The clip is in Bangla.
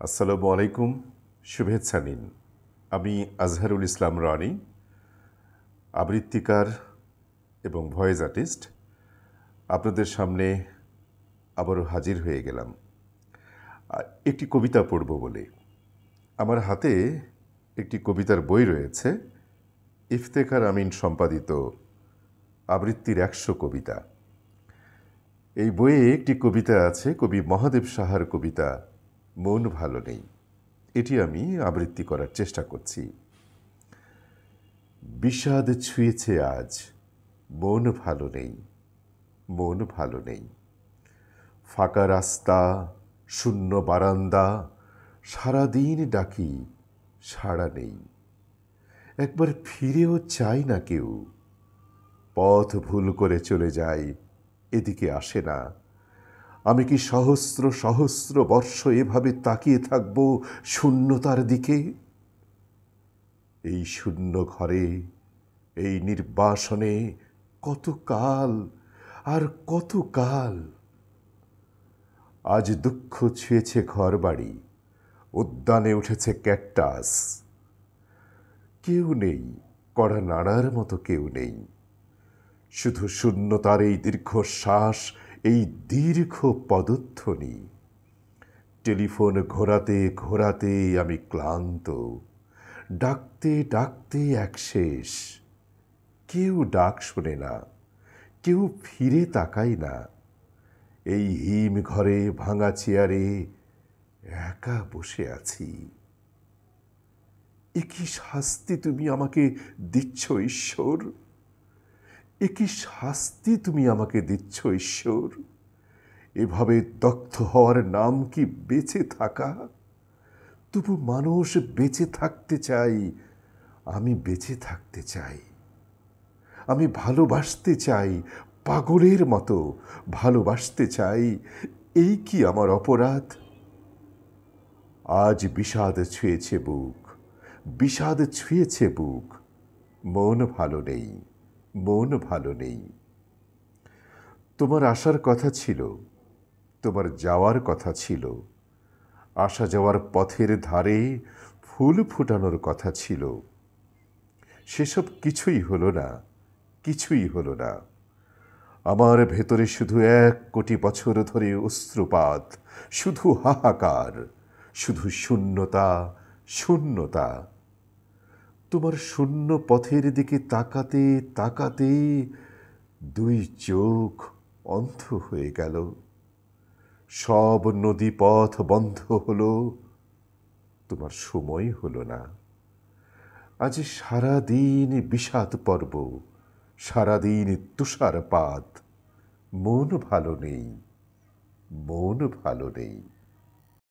আসসালামু আলাইকুম, শুভেচ্ছা নিন। আমি আজহারুল ইসলাম রনি, আবৃত্তিকার এবং ভয়েস আর্টিস্ট। আপনাদের সামনে আবারও হাজির হয়ে গেলাম একটি কবিতা পড়ব বলে। আমার হাতে একটি কবিতার বই রয়েছে, ইফতেখার আমিন সম্পাদিত আবৃত্তির ১০০ কবিতা। এই বইয়ে একটি কবিতা আছে কবি মহাদেব সাহার কবিতা মন ভালো নেই। এটি আমি আবৃত্তি করার চেষ্টা করছি। বিষাদ ছুঁয়েছে আজ, মন ভালো নেই, মন ভালো নেই। ফাঁকা রাস্তা, শূন্য বারান্দা, সারাদিন ডাকি, সাড়া নেই। একবার ফিরেও চাই না কেউ, পথ ভুল করে চলে যায়, এদিকে আসে না। আমি কি সহস্র সহস্র বর্ষ এভাবে তাকিয়ে থাকব শূন্যতার দিকে? এই শূন্য ঘরে, এই নির্বাসনে কত কাল আর কত কাল। আজ দুঃখ ছুঁয়েছে ঘর বাড়ি, উদ্যানে উঠেছে ক্যাকটাস। কেউ নেই, কড়া নাড়ার মতো কেউ নেই। শুধু শূন্যতার এই দীর্ঘশ্বাস, এই দীর্ঘ পদধ্বনি। টেলিফোন ঘোরাতে ঘোরাতে আমি ক্লান্ত, ডাকতে ডাকতে একশেষ। কেউ ডাক শোনে না, কেউ ফিরে তাকায় না। এই হিম ঘরে ভাঙা চেয়ারে একা বসে আছি। এ কি শাস্তি তুমি আমাকে দিচ্ছ ঈশ্বর? এ কি শাস্তি তুমি আমাকে দিচ্ছ ঈশ্বর? এভাবে দগ্ধ হওয়ার নাম কি বেঁচে থাকা? তবু মানুষ বেঁচে থাকতে চাই, আমি বেঁচে থাকতে চাই। আমি ভালোবাসতে চাই, পাগলের মতো ভালোবাসতে চাই। এই কি আমার অপরাধ? আজ বিষাদ ছুঁয়েছে বুক, বিষাদ ছুঁয়েছে বুক। মন ভালো নেই, মন ভালো নেই। তোমার আসার কথা ছিল, তোমার যাওয়ার কথা ছিল। আসা যাওয়ার পথের ধারে ফুল ফোটানোর কথা ছিল। সেসব কিছুই হলো না, কিছুই হলো না। আমার ভেতরে শুধু ১ কোটি বছর ধরে অশ্রুপাত, শুধু হাহাকার, শুধু শূন্যতা, শূন্যতা। তোমার শূন্য পথের দিকে তাকাতে তাকাতে ২ চোখ অন্ধ হয়ে গেল। সব নদী পথ বন্ধ হলো, তোমার সময় হলো না। আজ সারাদিন বিষাদ পর্ব, সারাদিন তুষারপাত। মন ভালো নেই, মন ভালো নেই।